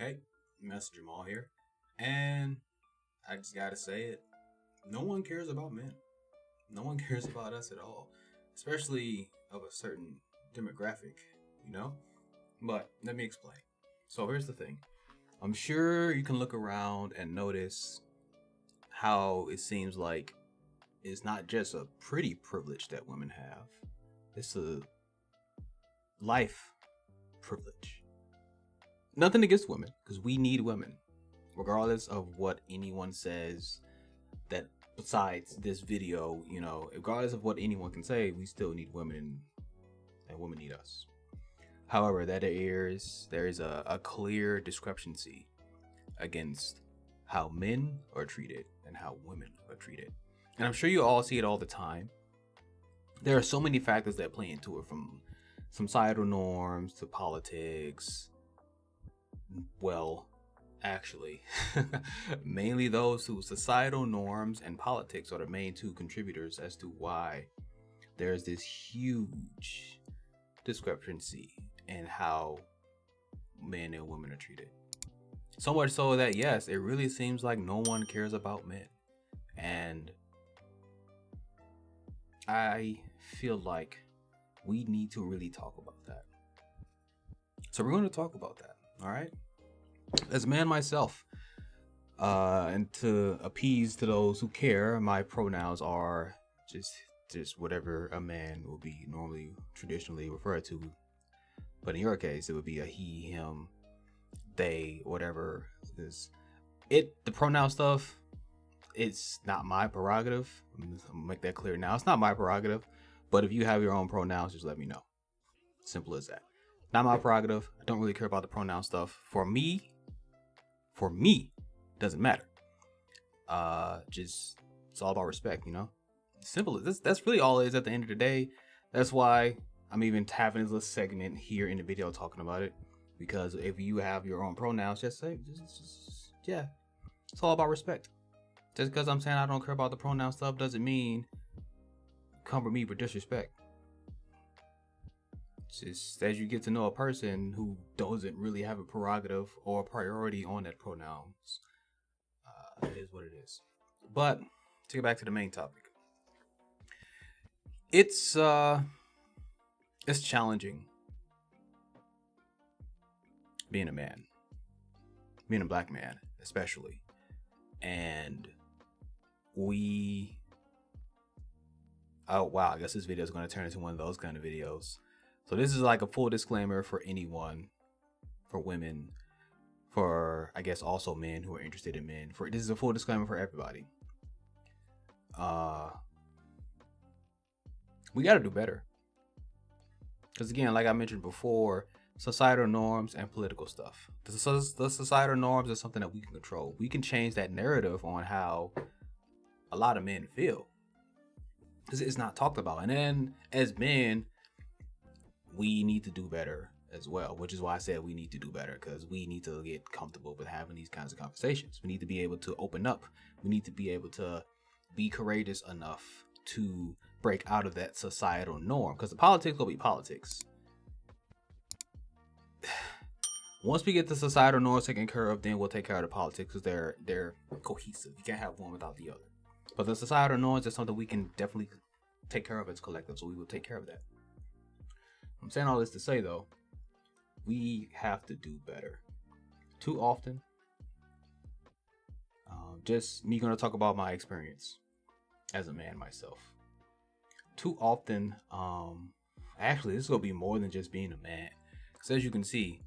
Hey, Master Jamal here. And I just gotta say it. No one cares about men. No one cares about us at all. Especially of a certain demographic, you know? But let me explain. So here's the thing. I'm sure you can look around and notice how it seems like it's not just a pretty privilege that women have. It's a life privilege. Nothing against women, because we need women, regardless of what anyone says. That besides this video, regardless of what anyone can say, we still need women, and women need us. However, there is a clear discrepancy against how men are treated and how women are treated, and I'm sure you all see it all the time. There are so many factors that play into it, from societal norms to politics. Well, actually, mainly those who societal norms and politics are the main two contributors as to why there's this huge discrepancy in how men and women are treated. So much so that, yes, it really seems like no one cares about men. And I feel like we need to really talk about that. So we're going to talk about that, all right? As a man myself, and to appease to those who care, my pronouns are just whatever a man will be normally traditionally referred to. But in your case, it would be a he, him, they, whatever. The pronoun stuff, it's not my prerogative. I'm gonna make that clear now. It's not my prerogative. But if you have your own pronouns, just let me know. Simple as that. Not my prerogative. I don't really care about the pronoun stuff. For me, doesn't matter. Just it's all about respect, Simple as this. That's really all it is at the end of the day. That's why I'm even having this little segment here in the video talking about it. Because if you have your own pronouns, just say, yeah, it's all about respect. Just because I'm saying I don't care about the pronoun stuff doesn't mean come with me with disrespect. Just as you get to know a person who doesn't really have a prerogative or a priority on that pronouns, it is what it is. But to get back to the main topic, it's challenging being a man, being a black man especially, and oh wow, I guess this video is going to turn into one of those kind of videos. So this is like a full disclaimer for anyone, for women, for I guess also men who are interested in men. This is a full disclaimer for everybody. We got to do better. Because again, like I mentioned before, societal norms and political stuff. The societal norms is something that we can control. We can change that narrative on how a lot of men feel. Because it's not talked about. And then as men, we need to do better as well, which is why I said we need to do better, because we need to get comfortable with having these kinds of conversations. We need to be able to open up. We need to be able to be courageous enough to break out of that societal norm, because the politics will be politics. Once we get the societal norms taken care of, then we'll take care of the politics, because they're cohesive. You can't have one without the other. But the societal norms is something we can definitely take care of as collective, so we will take care of that. I'm saying all this to say, though, we have to do better. Too often, just me going to talk about my experience as a man myself. Too often, actually, this is going to be more than just being a man. Because as you can see,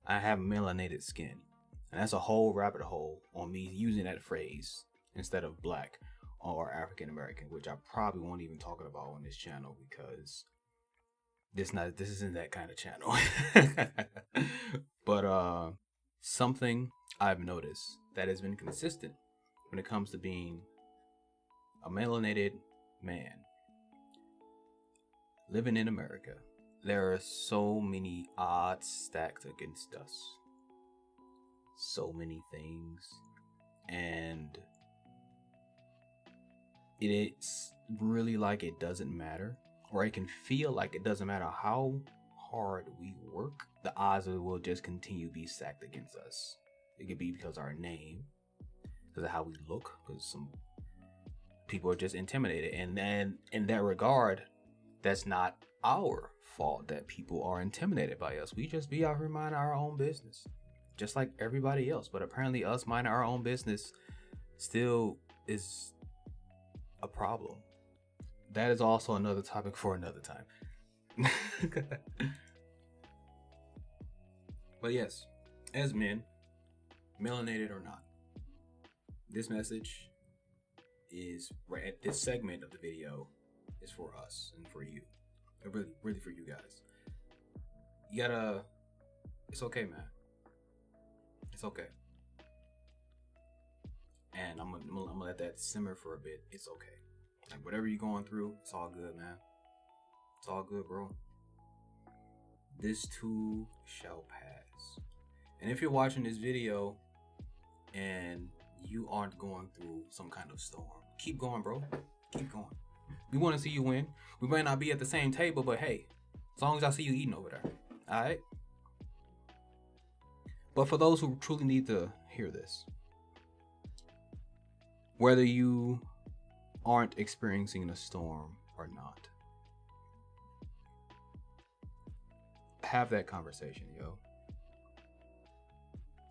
I have melanated skin. And that's a whole rabbit hole on me using that phrase instead of black or African American, which I probably won't even talk about on this channel, because this isn't that kind of channel. But something I've noticed that has been consistent when it comes to being a melanated man living in America, there are so many odds stacked against us. So many things. And it's really like it doesn't matter, or it can feel like it doesn't matter how hard we work, the odds will just continue to be stacked against us. It could be because of our name, because of how we look, because some people are just intimidated. And then in that regard, that's not our fault that people are intimidated by us. We just be out here minding our own business, just like everybody else. But apparently us minding our own business still is a problem. That is also another topic for another time. But yes, as men, melanated or not, this message is right at this segment of the video is for us and for you. Really for you guys. You gotta, it's okay, man. It's okay. And I'm gonna let that simmer for a bit. It's okay. Like whatever you're going through, it's all good, man. It's all good, bro. This too shall pass. And if you're watching this video and you aren't going through some kind of storm, keep going, bro. Keep going. We want to see you win. We might not be at the same table, but hey, as long as I see you eating over there, all right? But for those who truly need to hear this, whether you aren't experiencing a storm or not, have that conversation, yo.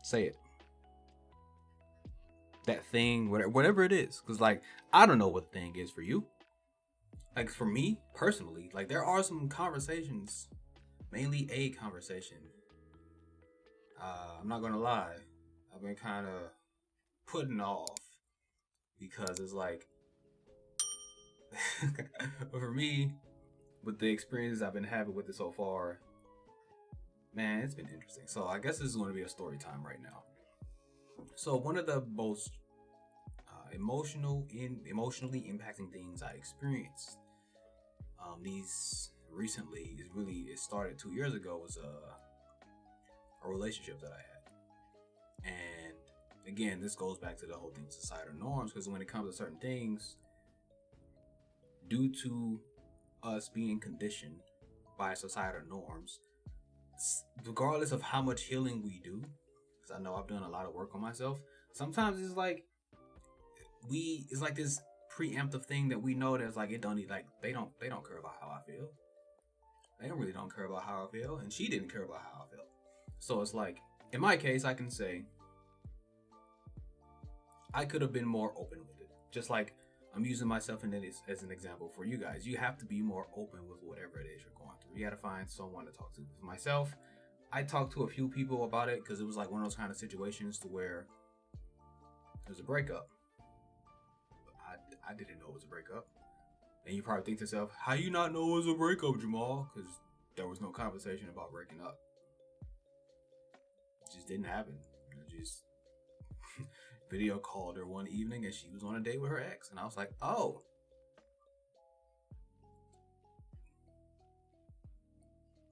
Say it. That thing, whatever it is. Because, like, I don't know what the thing is for you. Like, for me, personally, like, there are some conversations, mainly a conversation. I'm not going to lie. I've been kind of putting off. Because it's like, for me, with the experiences I've been having with it so far, man, it's been interesting. So I guess this is going to be a story time right now. So one of the most emotionally impacting things I experienced these recently it started 2 years ago, was a relationship that I had. And again, this goes back to the whole thing of societal norms, because when it comes to certain things, due to us being conditioned by societal norms, regardless of how much healing we do, because I know I've done a lot of work on myself, sometimes it's like it's like this preemptive thing that we know that's like, it don't need, like, they don't care about how I feel. They don't care about how I feel, and she didn't care about how I felt. So it's like, in my case, I can say I could have been more open with it. Just like I'm using myself in this as an example for you guys. You have to be more open with whatever it is you're going through. You got to find someone to talk to. For myself, I talked to a few people about it because it was like one of those kind of situations to where there's a breakup. I didn't know it was a breakup. And you probably think to yourself, how you not know it was a breakup, Jamal? Because there was no conversation about breaking up. It just didn't happen. I just video called her one evening and she was on a date with her ex. And I was like, oh.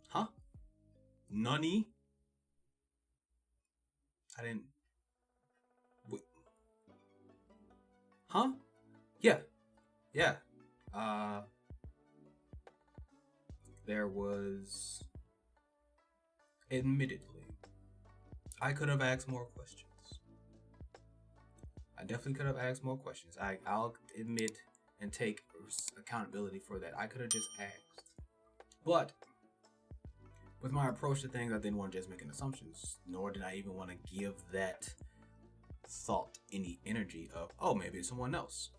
Huh? Nani? I didn't. Wait. Huh? Yeah. Yeah. There was, admittedly, I could have asked more questions. I definitely could have asked more questions. I'll admit and take accountability for that. I could have just asked. But with my approach to things, I didn't want to just make assumptions, nor did I even want to give that thought any energy of, oh, maybe it's someone else.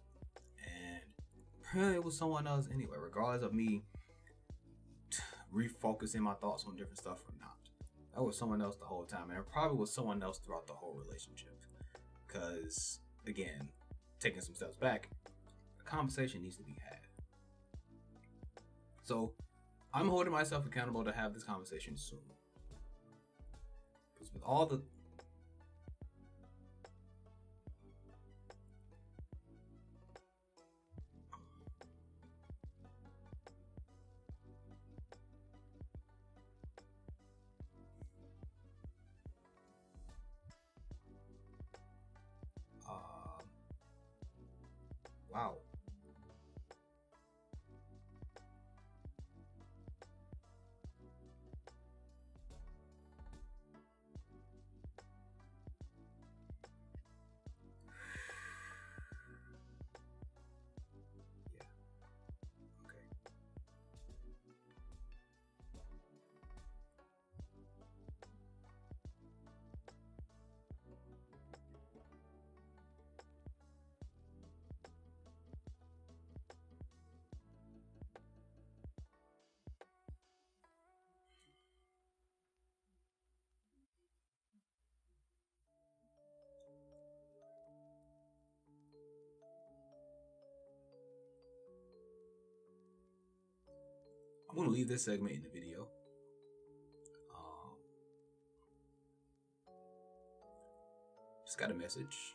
And apparently it was someone else anyway, regardless of me refocusing my thoughts on different stuff or not. That was someone else the whole time, and it probably was someone else throughout the whole relationship. Because, again, taking some steps back, a conversation needs to be had. So, I'm holding myself accountable to have this conversation soon. Because with all the... wow. going to leave this segment in the video. Just got a message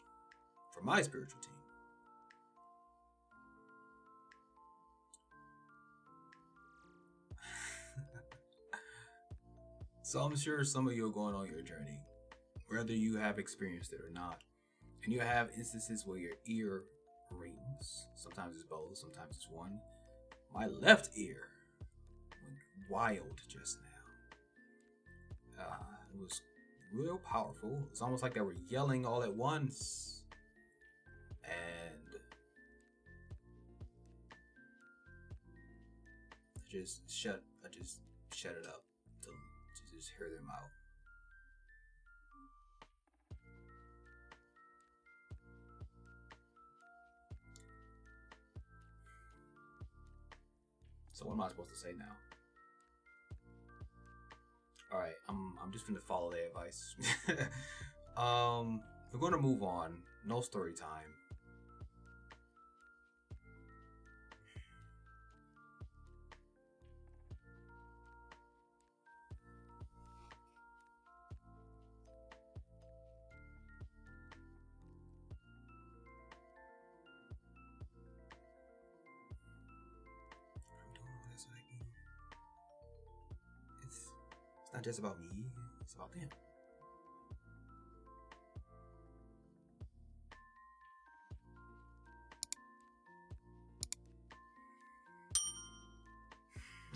from my spiritual team. So I'm sure some of you are going on your journey, whether you have experienced it or not. And you have instances where your ear rings. Sometimes it's both, sometimes it's one. My left ear went wild just now. It was real powerful. It's almost like they were yelling all at once. And I just shut it up to just hear them out. So what am I supposed to say now? Alright, I'm just gonna follow their advice. We're gonna move on. No story time. It's not just about me, it's about them.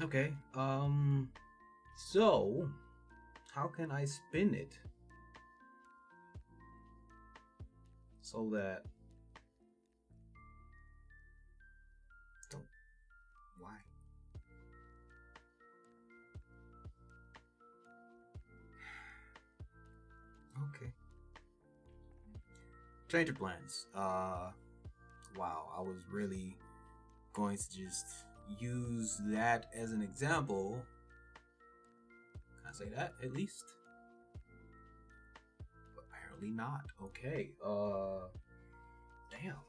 Okay, so how can I spin it so that why? Okay. Change of plans. Wow, I was really going to just use that as an example. Can I say that at least? But apparently not. Okay. Damn.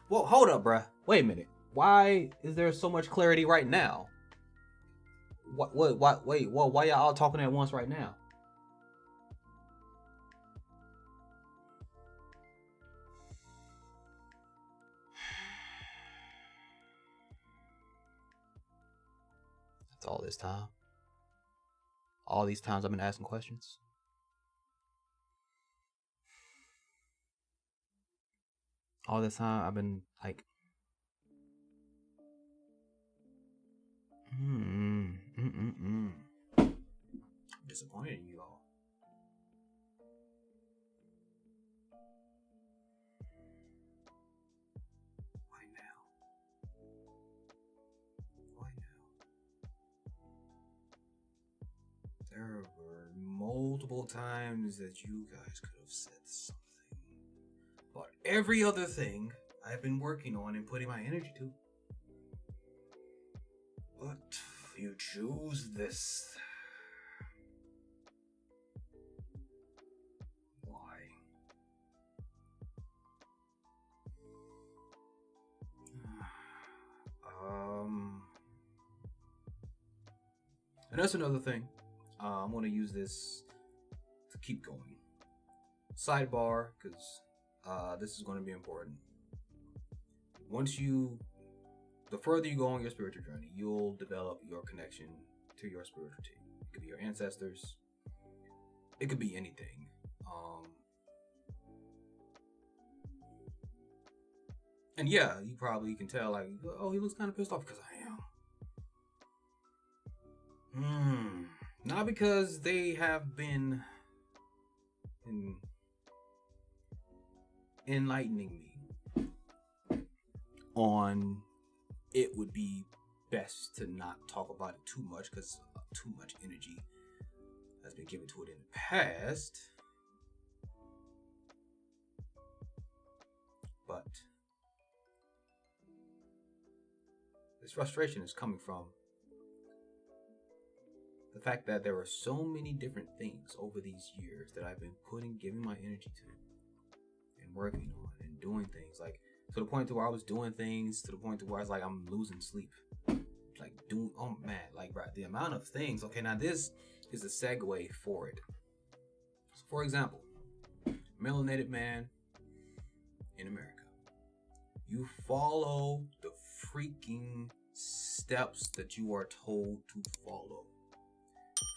Well, hold up, bruh. Wait a minute. Why is there so much clarity right now? Why y'all all talking at once right now? That's all this time. All these times I've been asking questions. All this time I've been like, I'm disappointed in you all. Why now? Why now? There were multiple times that you guys could have said something about every other thing I've been working on and putting my energy to. But you choose this. Why? And that's another thing. I'm going to use this to keep going. Sidebar, because this is going to be important. The further you go on your spiritual journey, you'll develop your connection to your spiritual team. It could be your ancestors. It could be anything. And yeah, you probably can tell, like, oh, he looks kind of pissed off because I am. Not because they have been enlightening me on it would be best to not talk about it too much because too much energy has been given to it in the past. But this frustration is coming from the fact that there are so many different things over these years that I've been giving my energy to and working on and doing things, like to the point to where I was doing things to the point to where I was like, I'm losing sleep like doing, oh man, like, bro, the amount of things. Okay, now this is a segue for it. So for example, melanated man in America, you follow the freaking steps that you are told to follow.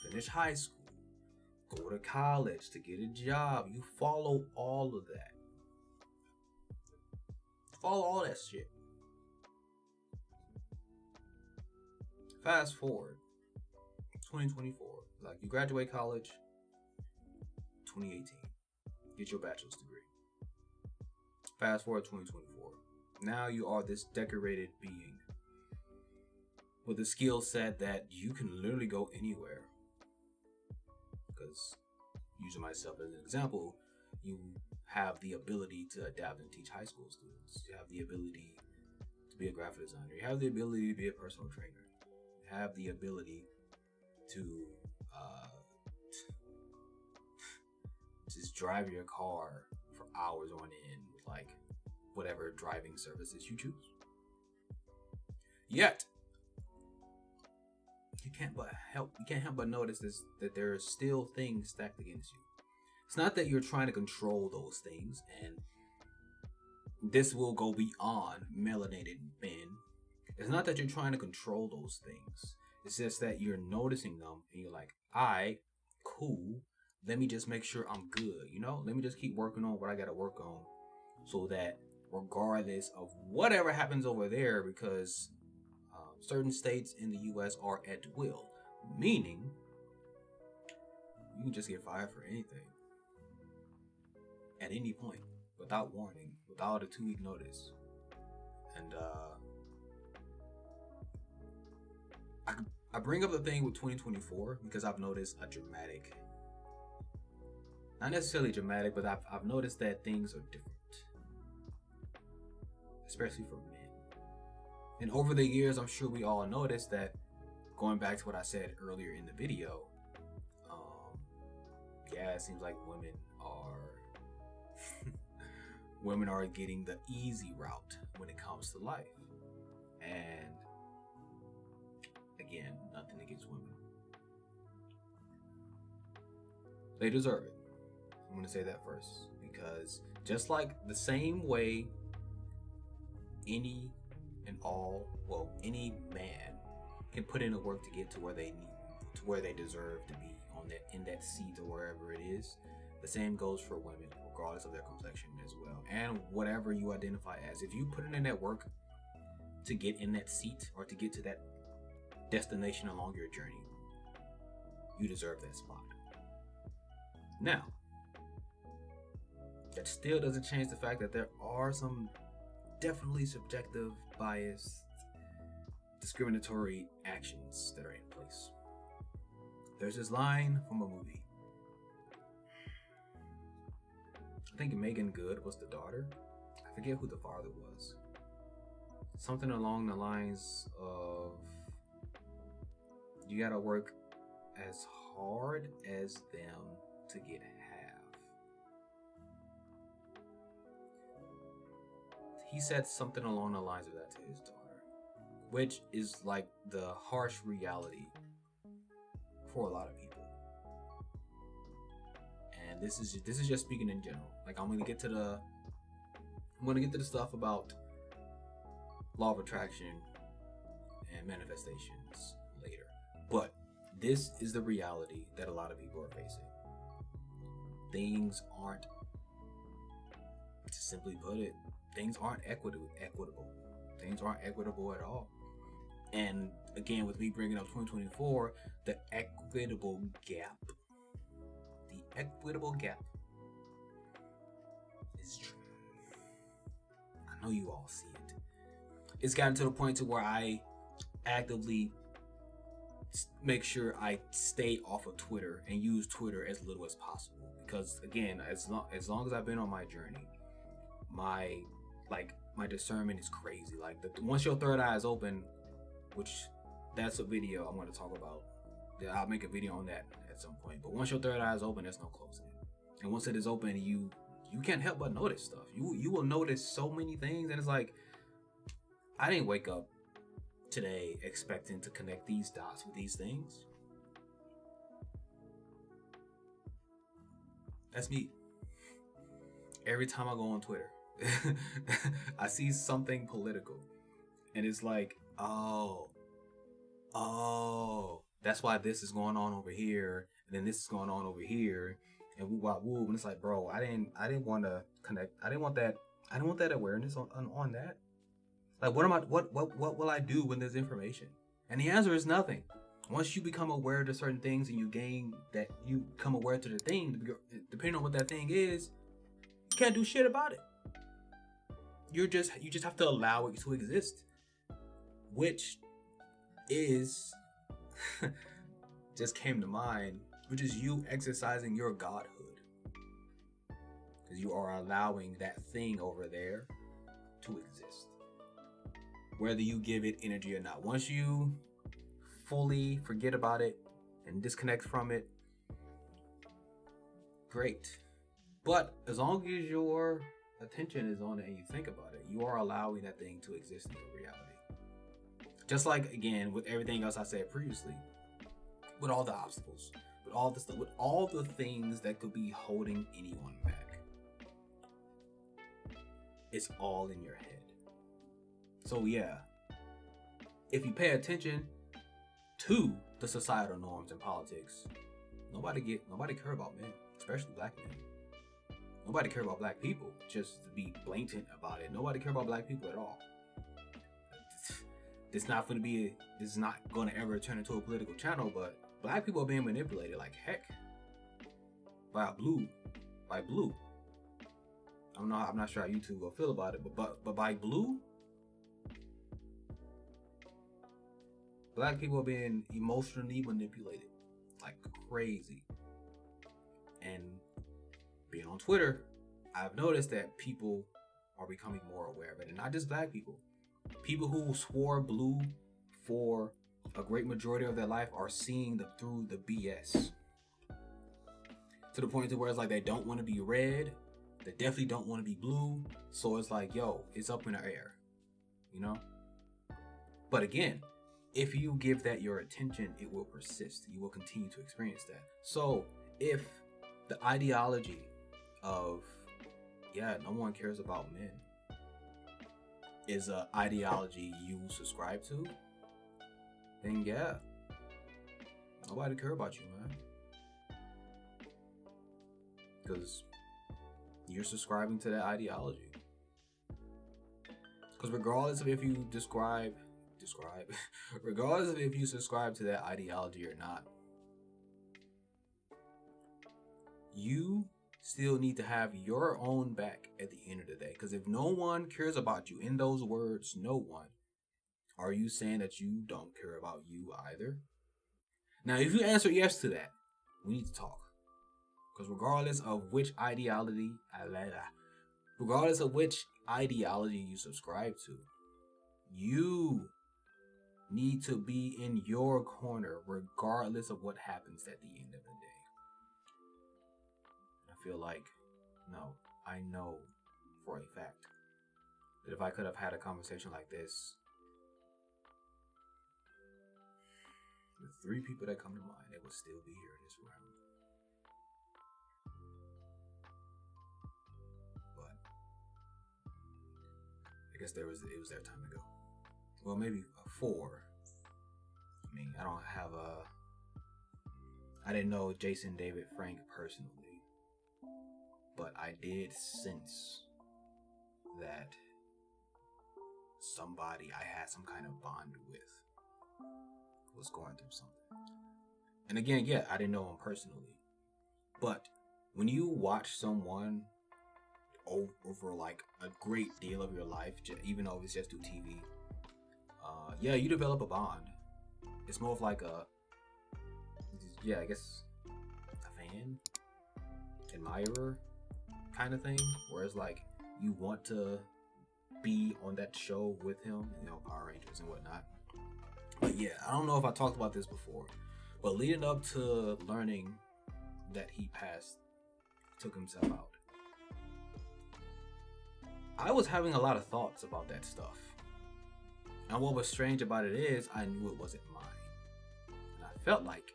Finish high school, go to college to get a job. You follow all of that. Follow all that shit. Fast forward, 2024. Like, you graduate college, 2018. Get your bachelor's degree. Fast forward 2024. Now you are this decorated being with a skill set that you can literally go anywhere. Because, using myself as an example, you have the ability to adapt and teach high school students. You have the ability to be a graphic designer. You have the ability to be a personal trainer. You have the ability to just drive your car for hours on end with like whatever driving services you choose. Yet you can't help but notice this, that there are still things stacked against you. It's not that you're trying to control those things, and this will go beyond melanated men. It's not that you're trying to control those things. It's just that you're noticing them and you're like, cool. Let me just make sure I'm good, you know? Let me just keep working on what I gotta work on so that regardless of whatever happens over there, because certain states in the U.S. are at will, meaning you can just get fired for anything at any point without warning, without a 2-week notice. And I bring up the thing with 2024 because I've noticed a dramatic, not necessarily dramatic, but I've noticed that things are different, especially for men. And over the years, I'm sure we all noticed that, going back to what I said earlier in the video, it seems like women are getting the easy route when it comes to life. And again, nothing against women. They deserve it. I'm going to say that first, because just like the same way any man can put in the work to get to where they need, to where they deserve to be, in that seat or wherever it is, the same goes for women, regardless of their complexion as well. And whatever you identify as, if you put in that work to get in that seat or to get to that destination along your journey, you deserve that spot. Now, that still doesn't change the fact that there are some definitely subjective, biased, discriminatory actions that are in place. There's this line from a movie. I think Megan Good was the daughter. I forget who the father was. Something along the lines of, you gotta work as hard as them to get half. He said something along the lines of that to his daughter, which is like the harsh reality for a lot of people. And this is just speaking in general. Like, I'm gonna get to the stuff about law of attraction and manifestations later. But this is the reality that a lot of people are facing. Things aren't, to simply put it, things aren't equitable. Things aren't equitable at all. And again, with me bringing up 2024, the equitable gap is true. I know you all see it. It's gotten to the point to where I actively make sure I stay off of Twitter and use Twitter as little as possible, because again, as long as I've been on my journey, my discernment is crazy. Like, once your third eye is open, which that's a video I'm going to talk about. I'll make a video on that at some point. But once your third eye is open, there's no closing it. And once it is open, you can't help but notice stuff. You will notice so many things, and it's like, I didn't wake up today expecting to connect these dots with these things. That's me. Every time I go on Twitter, I see something political, and it's like, oh, that's why this is going on over here, and then this is going on over here, and woo wah woo. And it's like, bro, I didn't want to connect. I didn't want that awareness on that. Like, what will I do when there's information? And the answer is nothing. Once you become aware to certain things and you become aware to the thing, depending on what that thing is, you can't do shit about it. You just have to allow it to exist, which is just came to mind, which is you exercising your godhood, because you are allowing that thing over there to exist, whether you give it energy or not. Once you fully forget about it and disconnect from it, great. But as long as your attention is on it and you think about it, you are allowing that thing to exist in your reality. Just like, again, with everything else I said previously, with all the obstacles, with all the stuff, with all the things that could be holding anyone back, it's all in your head. So yeah, if you pay attention to the societal norms and politics, nobody care about men, especially black men. Nobody care about black people, just to be blatant about it. Nobody care about black people at all. This is not going to ever turn into a political channel, but black people are being manipulated like heck by blue. I'm not sure how YouTube will feel about it, but by blue, black people are being emotionally manipulated like crazy. And being on Twitter, I've noticed that people are becoming more aware of it, and not just black people. People who swore blue for a great majority of their life are seeing through the BS, to the point to where it's like they don't want to be red, they definitely don't want to be blue. So it's like, yo, it's up in the air, you know. But again, if you give that your attention, it will persist. You will continue to experience that. So if the ideology of, yeah, no one cares about men is an ideology you subscribe to, then yeah, nobody care about you, man. Because you're subscribing to that ideology. Because regardless of if you regardless of if you subscribe to that ideology or not, you still need to have your own back at the end of the day. Because if no one cares about you, in those words, no one, are you saying that you don't care about you either? Now, if you answer yes to that, we need to talk. Because regardless of which ideology you subscribe to, you need to be in your corner regardless of what happens at the end of the day. I feel like, no, I know for a fact that if I could have had a conversation like this, the 3 people that come to mind, they would still be here in this round. But I guess it was their time to go. Well, maybe 4. I mean, I didn't know Jason David Frank personally, but I did sense that somebody I had some kind of bond with was going through something. And again, yeah, I didn't know him personally, but when you watch someone over like a great deal of your life, even though it's just through TV, yeah, you develop a bond. It's more of like I guess a fan, admirer kind of thing, where it's like you want to be on that show with him, you know, Power Rangers and whatnot. But yeah, I don't know if I talked about this before, but leading up to learning that he took himself out, I was having a lot of thoughts about that stuff. And what was strange about it is I knew it wasn't mine. And I felt like,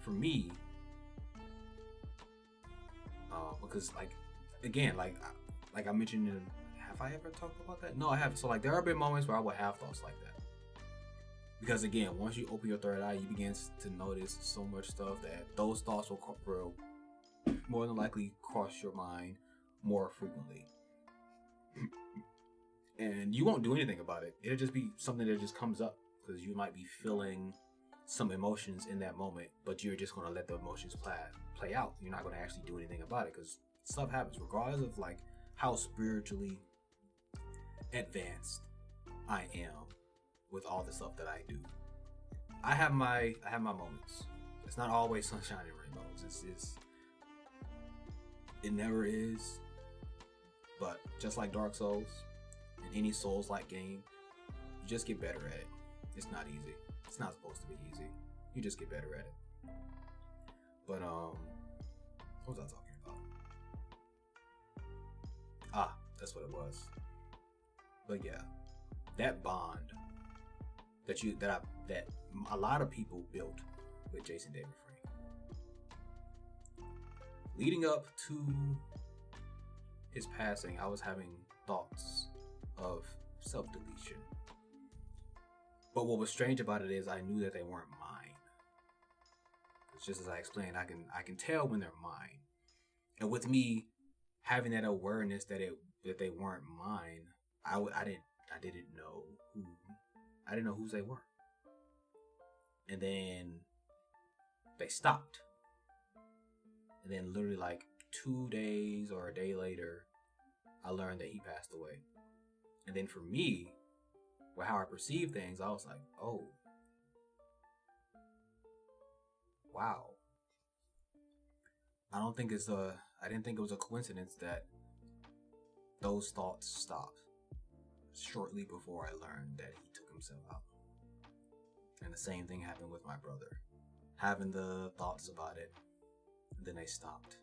for me, because like, again, like I mentioned have I ever talked about that? No, I haven't. So like there have been moments where I would have thoughts like that. Because again, once you open your third eye, you begin to notice so much stuff that those thoughts will more than likely cross your mind more frequently. And you won't do anything about it. It'll just be something that just comes up because you might be feeling some emotions in that moment, but you're just going to let the emotions play out. You're not going to actually do anything about it because stuff happens regardless of like how spiritually advanced I am with all the stuff that I do. I have my moments. It's not always sunshine and rainbows. It never is. But just like Dark Souls and any Souls-like game, you just get better at it. It's not easy. It's not supposed to be easy. You just get better at it. But what was I talking about? That's what it was. But yeah, that bond that a lot of people built with Jason David Frank. Leading up to his passing, I was having thoughts of self-deletion. But what was strange about it is I knew that they weren't mine. It's just as I explained, I can tell when they're mine. And with me having that awareness that they weren't mine, I didn't know whose they were. And then they stopped. And then literally like 2 days or a day later, I learned that he passed away. And then for me, with how I perceive things, I was like, oh, wow. I didn't think it was a coincidence that those thoughts stopped shortly before I learned that he took himself out. And the same thing happened with my brother. Having the thoughts about it, and then they stopped.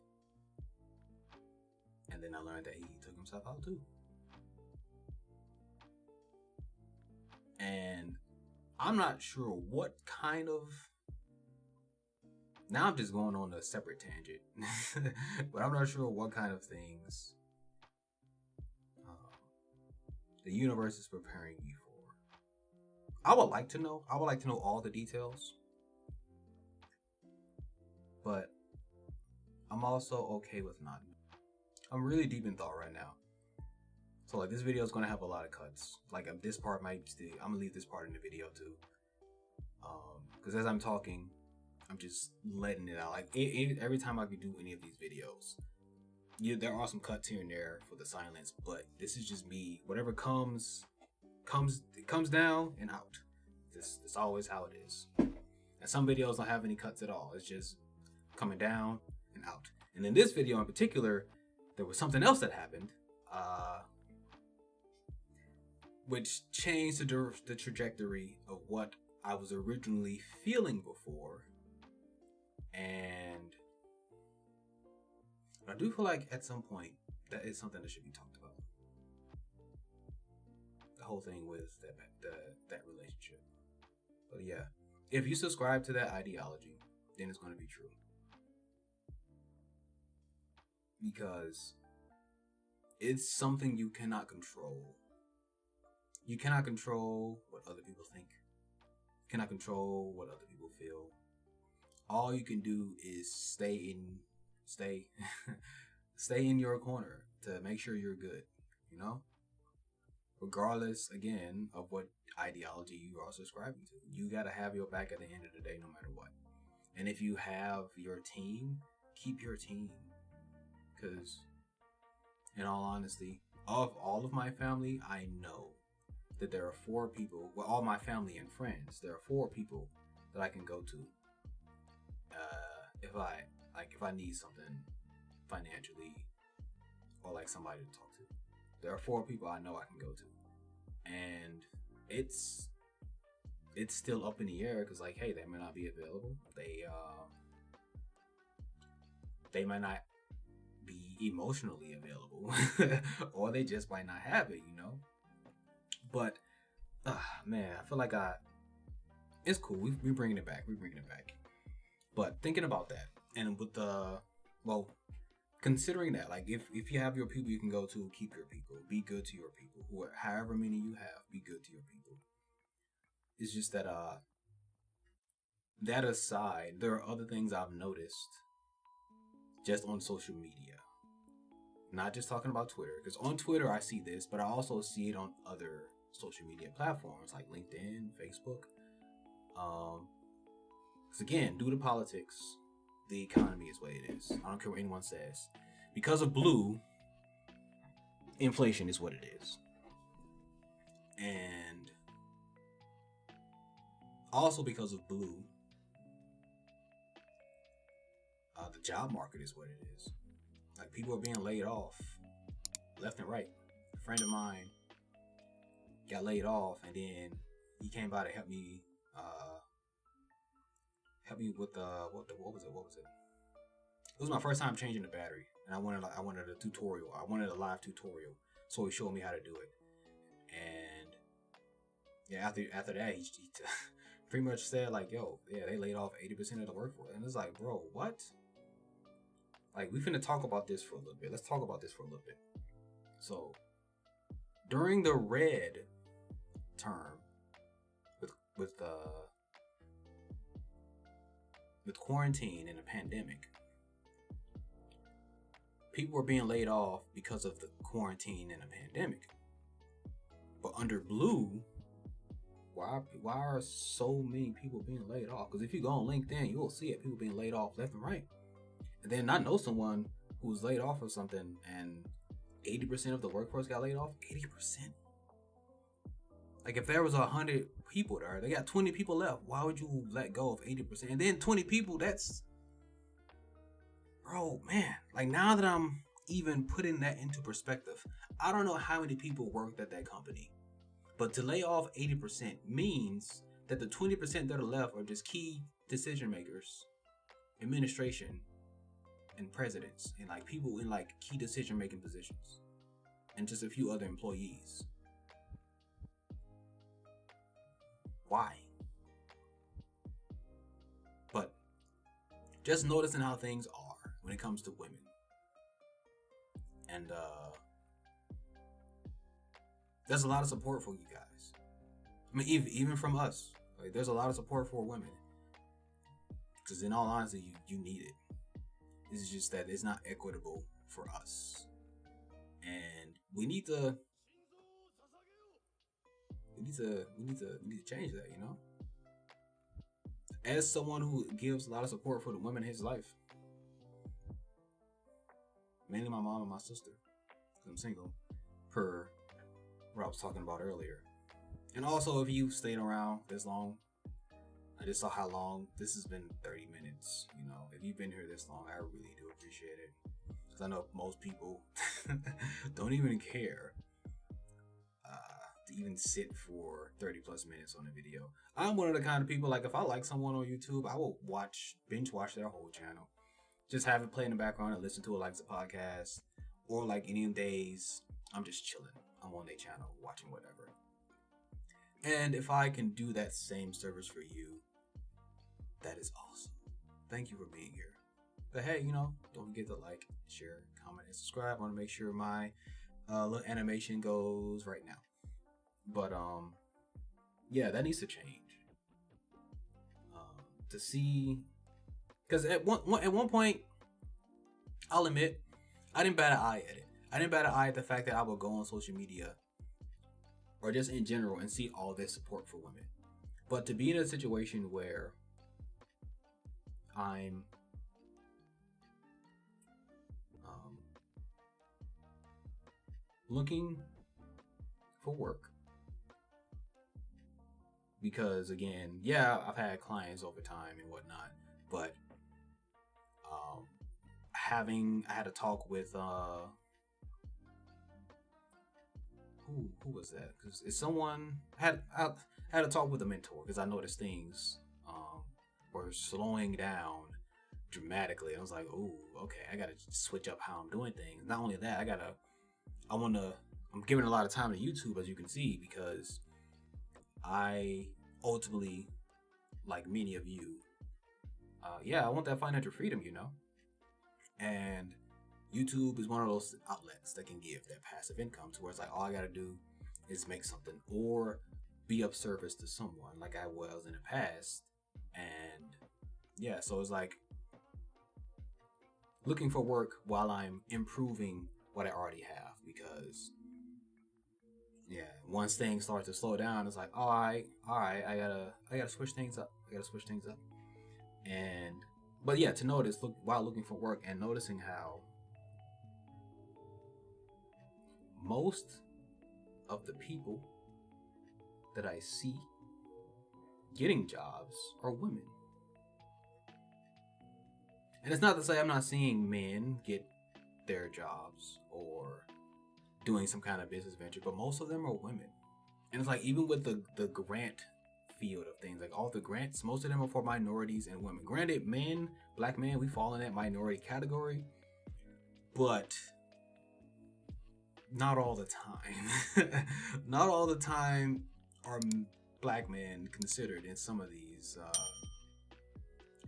And then I learned that he took himself out too. And I'm not sure what kind of... Now I'm just going on a separate tangent. But I'm not sure what kind of things the universe is preparing you for. I would like to know. I would like to know all the details. But I'm also okay with not knowing. I'm really deep in thought right now. So like this video is gonna have a lot of cuts. Like this part might stay. I'm gonna leave this part in the video too. Because as I'm talking, I'm just letting it out. Like every time I could do any of these videos, there are some cuts here and there for the silence, but this is just me. Whatever comes down and out. This always how it is. And some videos don't have any cuts at all. It's just coming down and out. And in this video in particular, there was something else that happened, which changed the trajectory of what I was originally feeling before. And I do feel like at some point that is something that should be talked about. The whole thing with that relationship. But yeah, if you subscribe to that ideology, then it's going to be true. Because it's something you cannot control. You cannot control what other people think. You cannot control what other people feel. All you can do is stay in your corner to make sure you're good, you know? Regardless, again, of what ideology you are subscribing to. You gotta have your back at the end of the day, no matter what. And if you have your team, keep your team. Because, in all honesty, of all of my family, I know that there are 4 people, well, all my family and friends, there are 4 people that I can go to if I need something financially or like somebody to talk to. There are 4 people I know I can go to, and it's still up in the air because like, hey, they may not be available. They might not be emotionally available, or they just might not have it, you know. But man, I feel like it's cool. We bringing it back. We bringing it back. But thinking about that, and with the well, considering that, like if you have your people you can go to, keep your people, be good to your people, however many you have, be good to your people. It's just that that aside, there are other things I've noticed just on social media. Not just talking about Twitter, because on Twitter I see this, but I also see it on other social media platforms like LinkedIn, Facebook. Because again, due to politics, the economy is what it is. I don't care what anyone says. Because of blue, inflation is what it is. And also because of blue, the job market is what it is. Like, people are being laid off left and right. A friend of mine got laid off, and then he came by to help me with what was it? It was my first time changing the battery, and I wanted a tutorial. I wanted a live tutorial, so he showed me how to do it. And yeah, after that, he pretty much said like, "Yo, yeah, they laid off 80% of the workforce," and it's like, bro, what? Like, we finna talk about this for a little bit. Let's talk about this for a little bit. So, during the red term, with quarantine and a pandemic, people were being laid off because of the quarantine and a pandemic. But under blue, why are so many people being laid off? Because if you go on LinkedIn, you will see it. People being laid off left and right. And then I know someone who was laid off or something, and 80% of the workforce got laid off. 80%. Like, if there was 100 people there, they got 20 people left. Why would you let go of 80%? And then 20 people, that's... Bro, man. Like, now that I'm even putting that into perspective, I don't know how many people worked at that company. But to lay off 80% means that the 20% that are left are just key decision makers, administration, and presidents, and like people in like key decision making positions, and just a few other employees. Why? But just noticing how things are when it comes to women, and there's a lot of support for you guys. I mean, even from us, like, there's a lot of support for women, because in all honesty, you need it. It's just that it's not equitable for us, and we need to change that. You know, as someone who gives a lot of support for the women in his life, mainly my mom and my sister, because I'm single, per what I was talking about earlier. And also, if you've stayed around this long, I just saw how long this has been. 30 minutes. You know, if you've been here this long, I really do appreciate it, because I know most people don't even care to even sit for 30 plus minutes on a video. I'm one of the kind of people, like, if I like someone on YouTube, I will binge watch their whole channel. Just have it play in the background and listen to it like it's a podcast. Or like any days, I'm just chilling. I'm on their channel watching whatever. And if I can do that same service for you, that is awesome. Thank you for being here. But hey, you know, don't forget to like, share, comment, and subscribe. I want to make sure my little animation goes right now. But yeah, that needs to change. To see, because at one point, I'll admit, I didn't bat an eye at it. I didn't bat an eye at the fact that I would go on social media, or just in general, and see all this support for women. But to be in a situation where I'm looking for work, because again, yeah, I've had clients over time and whatnot, but I had a talk with who was that? Because it's someone I had a talk with a mentor, because I noticed things were slowing down dramatically. I was like, oh, okay, I gotta switch up how I'm doing things. Not only that, I'm giving a lot of time to YouTube, as you can see, because I ultimately, like many of you, I want that financial freedom, and YouTube is one of those outlets that can give that passive income to where it's like all I gotta do is make something or be of service to someone like I was in the past. And yeah, so it's like looking for work while I'm improving what I already have, because once things start to slow down, it's like, all right, I gotta switch things up. And but yeah, to notice while looking for work and noticing how most of the people that I see getting jobs are women. And it's not to say I'm not seeing men get their jobs or doing some kind of business venture, but most of them are women. And it's like, even with the grant field of things, like all the grants, most of them are for minorities and women. Granted, black men, we fall in that minority category, but not all the time. Not all the time are black men considered in some of these,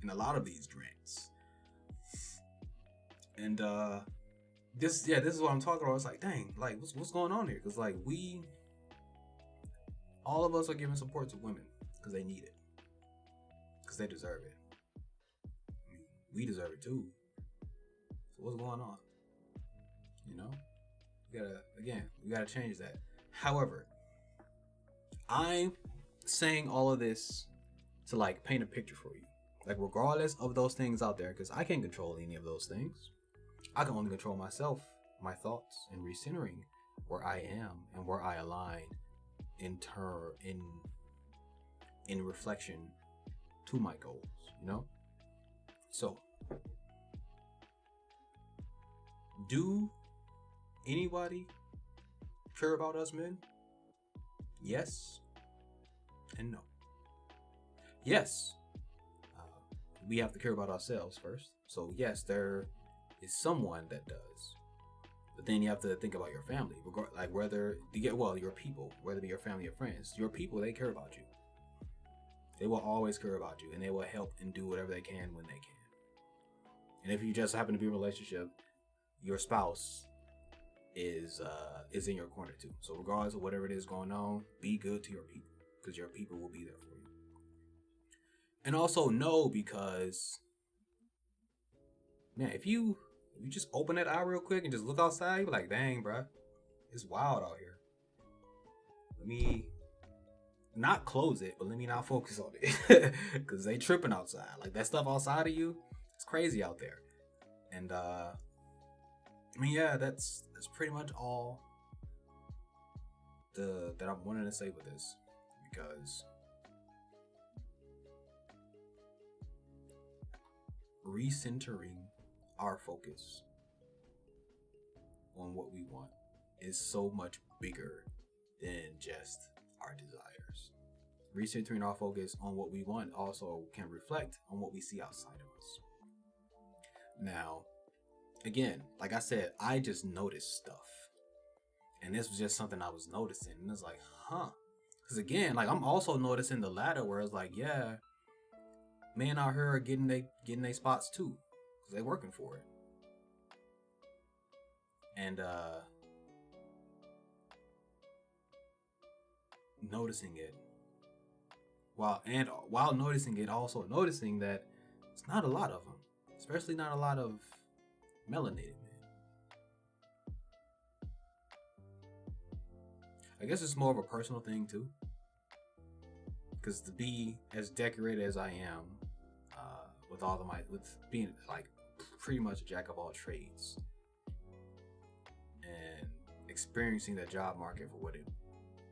in a lot of these grants. And this is what I'm talking about. It's like, dang, like what's going on here? Because like all of us are giving support to women because they need it, because they deserve it. I mean, we deserve it too. So what's going on? We gotta change that. However, I'm saying all of this to like paint a picture for you. Like, regardless of those things out there, because I can't control any of those things. I can only control myself, my thoughts, and recentering where I am and where I align in reflection to my goals, So, do anybody care about us men? Yes and no. Yes, we have to care about ourselves first. So yes, there is someone that does. But then you have to think about your family, like whether your people, whether it be your family or friends. Your people, they care about you. They will always care about you, and they will help and do whatever they can when they can. And if you just happen to be in a relationship, your spouse is in your corner too. So regardless of whatever it is going on, be good to your people, because your people will be there for you. And also know, because man, if you just open that eye real quick and just look outside, you're like, dang, bro, it's wild out here. Let me not close it, but let me not focus on it, because they tripping outside. Like, that stuff outside of you, it's crazy out there. And I mean, yeah, that's pretty much all that I'm wanting to say with this, because recentering our focus on what we want is so much bigger than just our desires. Recentering our focus on what we want also can reflect on what we see outside of us. Now, again, like I said, I just noticed stuff. And this was just something I was noticing. And it's like, because again, like, I'm also noticing the latter, where it's like, yeah, men out here are getting they spots too, because they working for it. And noticing it, while noticing it, also noticing that it's not a lot of them, especially not a lot of melanated men. I guess it's more of a personal thing too, because to be as decorated as I am, with being like pretty much a jack of all trades, and experiencing the job market for what it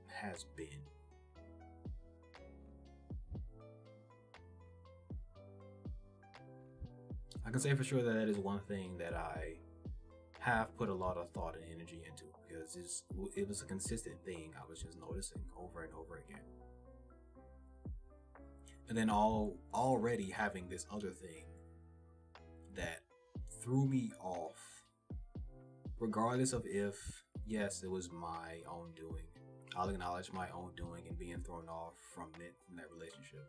has been, I can say for sure that is one thing that I have put a lot of thought and energy into, because it was a consistent thing I was just noticing over and over again. And then already having this other thing that threw me off, regardless of if, yes, it was my own doing. I'll acknowledge my own doing and being thrown off from that relationship.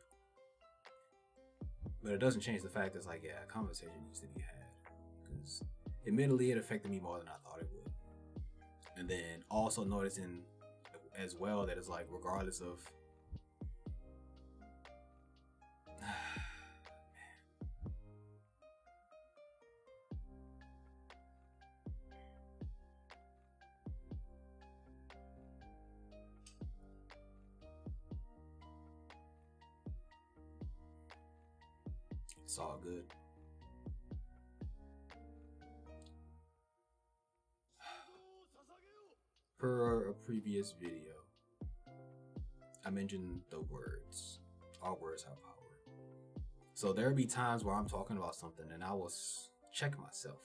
But it doesn't change the fact that it's like, yeah, a conversation needs to be had. Because admittedly, it affected me more than I thought it would. And then also noticing as well that it's like, regardless of it's all good. Per a previous video, I mentioned the words. All words have power. So there'll be times where I'm talking about something and I will check myself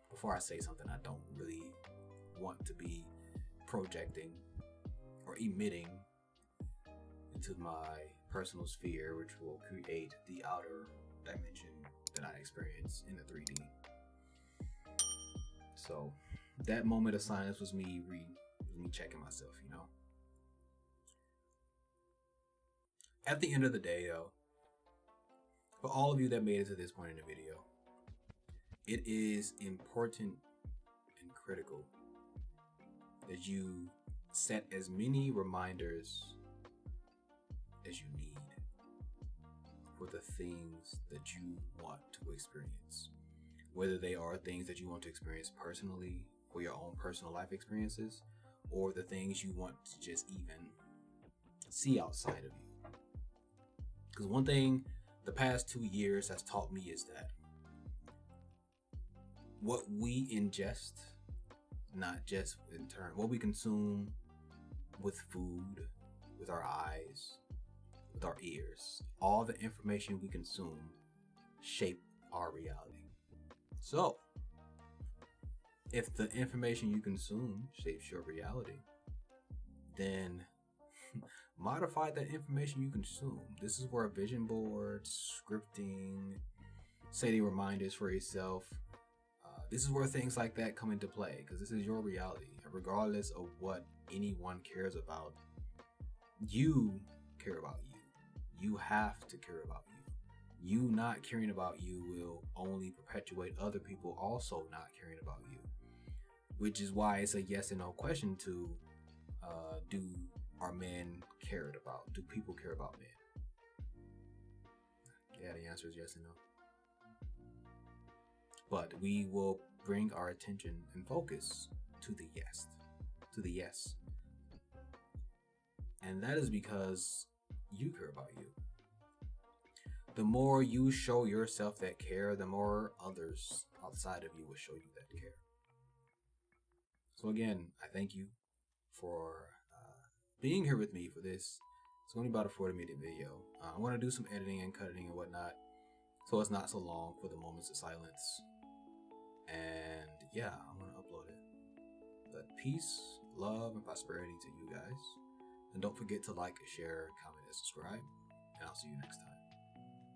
before I say something I don't really want to be projecting or emitting into my personal sphere, which will create the outer dimension that I experience in the 3D. So that moment of silence was me checking myself, you know. At the end of the day, though, for all of you that made it to this point in the video, it is important and critical that you set as many reminders as you need for the things that you want to experience. Whether they are things that you want to experience personally for your own personal life experiences, or the things you want to just even see outside of you. Because one thing the past 2 years has taught me is that what we ingest, not just in turn, what we consume with food, with our eyes, with our ears, all the information we consume shape our reality. So, if the information you consume shapes your reality, then modify that information you consume. This is where vision boards, scripting, setting reminders for yourself, this is where things like that come into play, because this is your reality. And regardless of what anyone cares about, you care about you. You have to care about you. You not caring about you will only perpetuate other people also not caring about you. Which is why it's a yes and no question to do are men cared about? Do people care about men? Yeah, the answer is yes and no. But we will bring our attention and focus to the yes. To the yes. And that is because you care about you. The more you show yourself that care, the more others outside of you will show you that care. So again, I thank you for being here with me for this. It's only about a 40-minute video. I want to do some editing and cutting and whatnot, so it's not so long for the moments of silence. And yeah, I'm going to upload it. But peace, love, and prosperity to you guys. And don't forget to like, share, comment, and subscribe. And I'll see you next time.